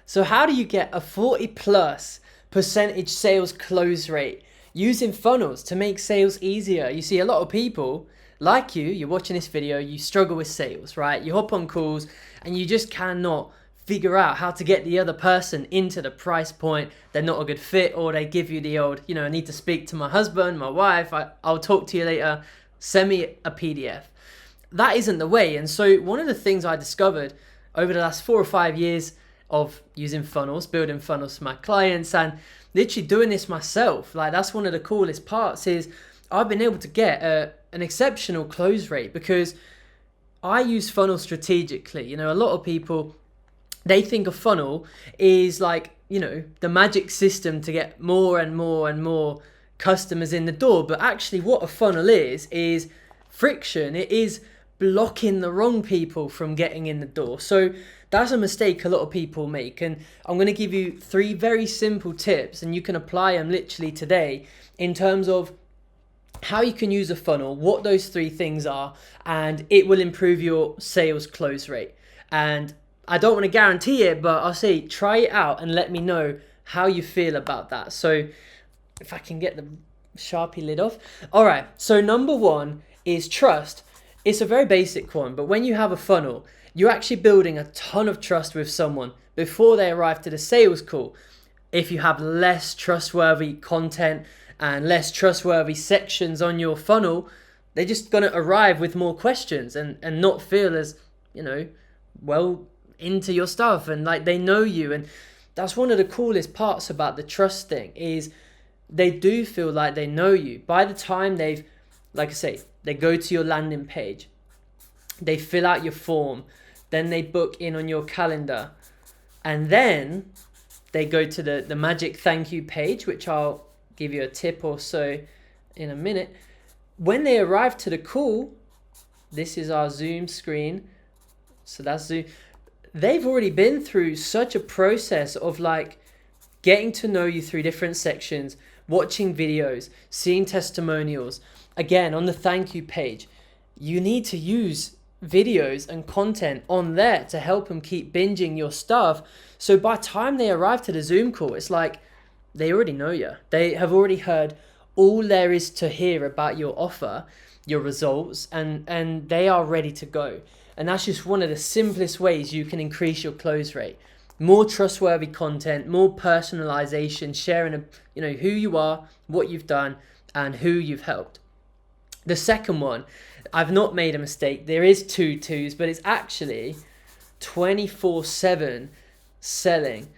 So how do you get a 40 plus percentage sales close rate using funnels to make sales easier? You see, a lot of people like you're watching this video, you struggle with sales, right? You hop on calls and you just cannot figure out how to get the other person into the price point. They're not a good fit, or they give you the old, I need to speak to my husband, my wife, I'll talk to you later, send me a PDF. That isn't the way. And so one of the things I discovered over the last 4 or 5 years of using funnels, building funnels for my clients, and literally doing this myself, like that's one of the coolest parts, is I've been able to get an exceptional close rate because I use funnels strategically. A lot of people, they think a funnel is like, the magic system to get more and more and more customers in the door. But actually what a funnel is friction. It is blocking the wrong people from getting in the door. So that's a mistake a lot of people make. And I'm going to give you 3 very simple tips, and you can apply them literally today in terms of how you can use a funnel, what those 3 things are, and it will improve your sales close rate. And I don't want to guarantee it, but I'll say try it out and let me know how you feel about that. So if I can get the Sharpie lid off. All right, so number 1 is trust. It's a very basic one, but when you have a funnel, you're actually building a ton of trust with someone before they arrive to the sales call. If you have less trustworthy content and less trustworthy sections on your funnel, they're just going to arrive with more questions and not feel as, well into your stuff, and like they know you. And that's one of the coolest parts about the trust thing, is they do feel like they know you. By the time they've, like I say, they go to your landing page, they fill out your form, then they book in on your calendar, and then they go to the magic thank you page, which I'll give you a tip or so in a minute. When they arrive to the call, this is our Zoom screen, so that's Zoom. They've already been through such a process of like getting to know you through different sections, watching videos, seeing testimonials. Again, on the thank you page, you need to use videos and content on there to help them keep binging your stuff. So by the time they arrive to the Zoom call, it's like they already know you. They have already heard all there is to hear about your offer, your results, and they are ready to go. And that's just one of the simplest ways you can increase your close rate. More trustworthy content, more personalization, sharing who you are, what you've done, and who you've helped. The second one, I've not made a mistake. There is 2 twos, but it's actually 24/7 selling.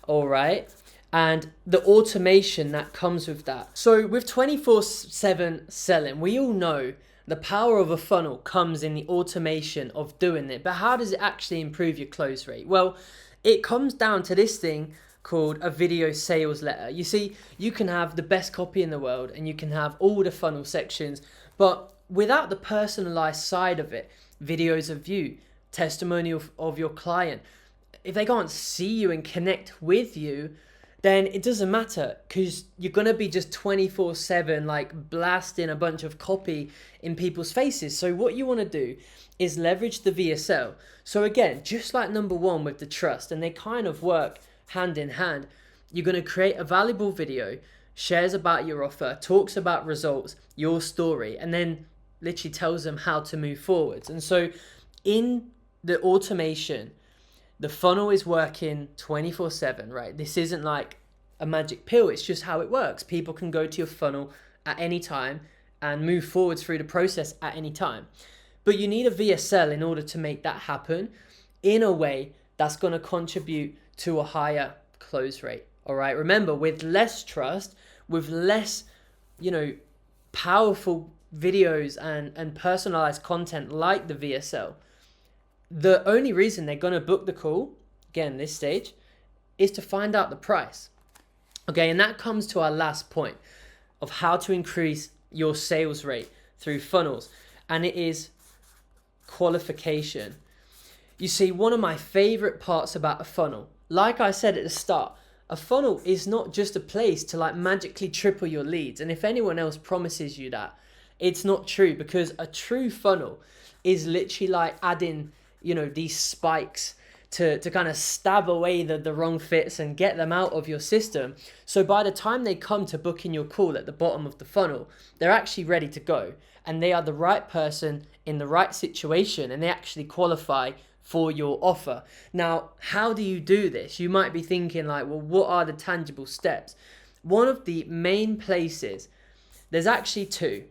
All right. And the automation that comes with that. So with 24/7 selling, we all know the power of a funnel comes in the automation of doing it. But how does it actually improve your close rate? Well, it comes down to this thing called a video sales letter. You see, you can have the best copy in the world and you can have all the funnel sections, but without the personalized side of it, videos of you, testimonial of your client, if they can't see you and connect with you, then it doesn't matter, because you're going to be just 24/7 like blasting a bunch of copy in people's faces. So what you want to do is leverage the VSL. So again, just like number 1 with the trust, and they kind of work hand in hand, you're going to create a valuable video, shares about your offer, talks about results, your story, and then literally tells them how to move forwards. And so in the automation, the funnel is working 24/7, right? This isn't like a magic pill. It's just how it works. People can go to your funnel at any time and move forwards through the process at any time. But you need a VSL in order to make that happen in a way that's going to contribute to a higher close rate. All right. Remember, with less trust, with less, powerful videos and personalized content like the VSL, the only reason they're going to book the call, again, this stage, is to find out the price. Okay, and that comes to our last point of how to increase your sales rate through funnels, and it is qualification. You see, one of my favorite parts about a funnel, like I said at the start, a funnel is not just a place to like magically triple your leads. And if anyone else promises you that, it's not true, because a true funnel is literally like adding, these spikes to kind of stab away the wrong fits and get them out of your system. So by the time they come to book in your call at the bottom of the funnel, they're actually ready to go and they are the right person in the right situation and they actually qualify for your offer. Now, how do you do this? You might be thinking like, well, what are the tangible steps? One of the main places, there's actually two.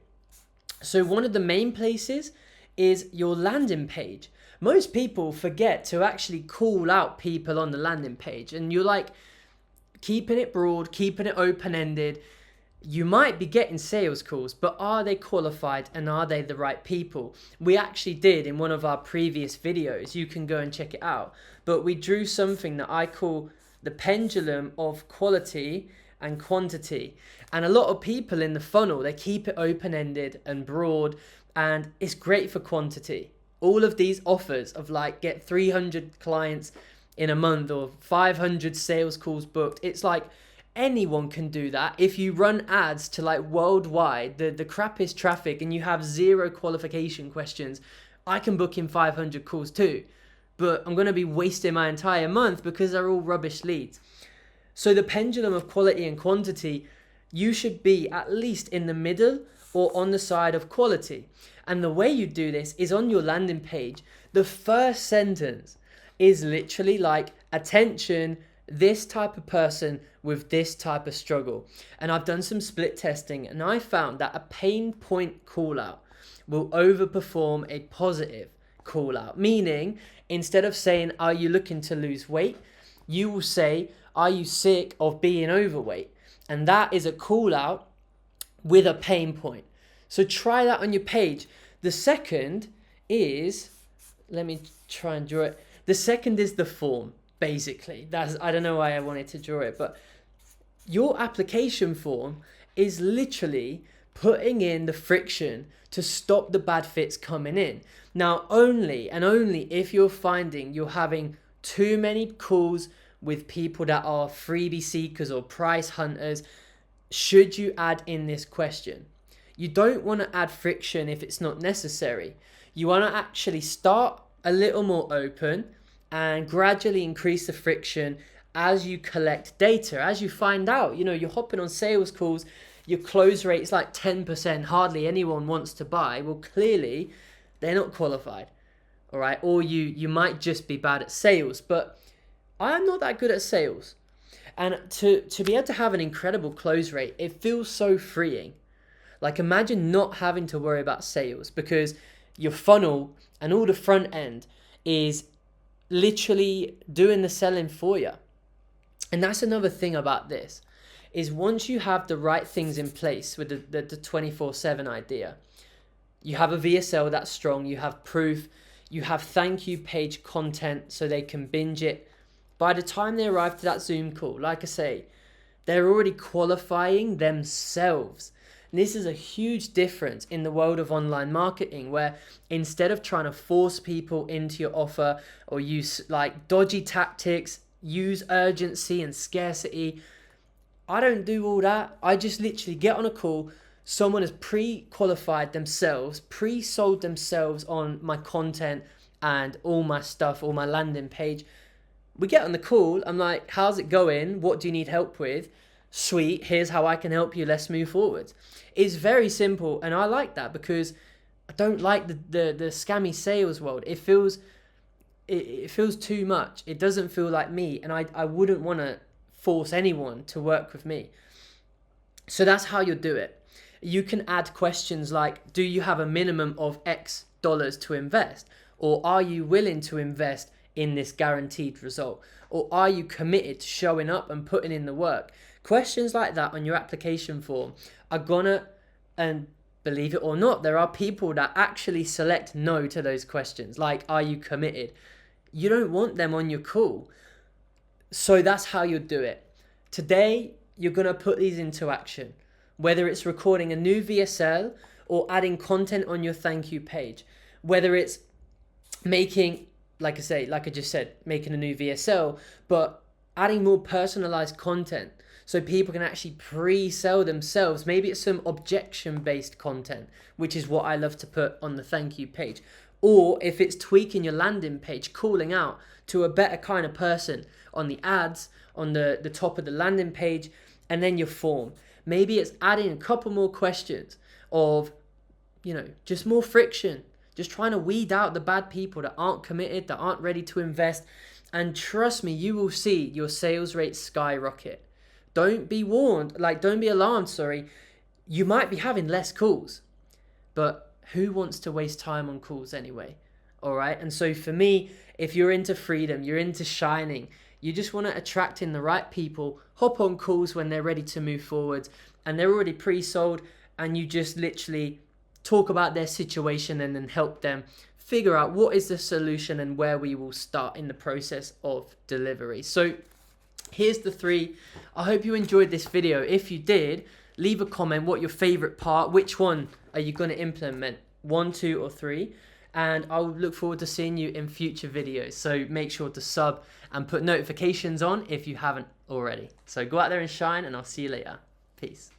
So one of the main places is your landing page. Most people forget to actually call out people on the landing page, and you're like keeping it broad, keeping it open-ended. You might be getting sales calls, but are they qualified and are they the right people? We actually did in one of our previous videos. You can go and check it out. But we drew something that I call the pendulum of quality and quantity. And a lot of people in the funnel, they keep it open-ended and broad, and it's great for quantity. All of these offers of like get 300 clients in a month or 500 sales calls booked, it's like anyone can do that. If you run ads to like worldwide, the crappiest traffic, and you have zero qualification questions, I can book in 500 calls too. But I'm going to be wasting my entire month because they're all rubbish leads. So the pendulum of quality and quantity, you should be at least in the middle or on the side of quality. And the way you do this is on your landing page. The first sentence is literally like, attention, this type of person with this type of struggle. And I've done some split testing and I found that a pain point call out will overperform a positive call out. Meaning, instead of saying, are you looking to lose weight? You will say, are you sick of being overweight? And that is a call out with a pain point. So try that on your page. The second is, let me try and draw it. The second is the form, basically. I don't know why I wanted to draw it, but your application form is literally putting in the friction to stop the bad fits coming in. Now, only if you're finding you're having too many calls with people that are freebie seekers or price hunters, should you add in this question. You don't want to add friction if it's not necessary. You want to actually start a little more open and gradually increase the friction as you collect data, as you find out, you're hopping on sales calls, your close rate is like 10%, hardly anyone wants to buy. Well, clearly they're not qualified, all right? Or you might just be bad at sales, but I'm not that good at sales. And to be able to have an incredible close rate, it feels so freeing. Like imagine not having to worry about sales because your funnel and all the front end is literally doing the selling for you. And that's another thing about this, is once you have the right things in place with the 24/7 idea, you have a VSL that's strong, you have proof, you have thank you page content so they can binge it. By the time they arrive to that Zoom call, like I say, they're already qualifying themselves. And this is a huge difference in the world of online marketing, where instead of trying to force people into your offer or use like dodgy tactics, use urgency and scarcity, I don't do all that. I just literally get on a call. Someone has pre-qualified themselves, pre-sold themselves on my content and all my stuff, all my landing page. We get on the call. I'm like, how's it going? What do you need help with? Sweet, here's how I can help you. Let's move forward. It's very simple, and I like that because I don't like the scammy sales world. It feels too much. It doesn't feel like me, and I wouldn't want to force anyone to work with me. So that's how you do it. You can add questions like, do you have a minimum of X dollars to invest? Or are you willing to invest in this guaranteed result? Or are you committed to showing up and putting in the work? Questions like that on your application form are gonna, and believe it or not, there are people that actually select no to those questions. Like, are you committed? You don't want them on your call. So that's how you do it. Today, you're gonna put these into action. Whether it's recording a new VSL or adding content on your thank you page. Whether it's making, like I just said, making a new VSL, but adding more personalized content so people can actually pre-sell themselves. Maybe it's some objection-based content, which is what I love to put on the thank you page. Or if it's tweaking your landing page, calling out to a better kind of person on the ads, on the top of the landing page, and then your form. Maybe it's adding a couple more questions of, just more friction. Just trying to weed out the bad people that aren't committed, that aren't ready to invest. And trust me, you will see your sales rate skyrocket. Don't be alarmed, sorry. You might be having less calls, but who wants to waste time on calls anyway? All right. And so for me, if you're into freedom, you're into shining, you just want to attract in the right people, hop on calls when they're ready to move forward and they're already pre-sold, and you just literally talk about their situation and then help them figure out what is the solution and where we will start in the process of delivery. So here's the 3. I hope you enjoyed this video. If you did, leave a comment what your favorite part, which one are you going to implement, 1, 2 or 3, and I'll look forward to seeing you in future videos. So make sure to sub and put notifications on if you haven't already. So go out there and shine, and I'll see you later. Peace.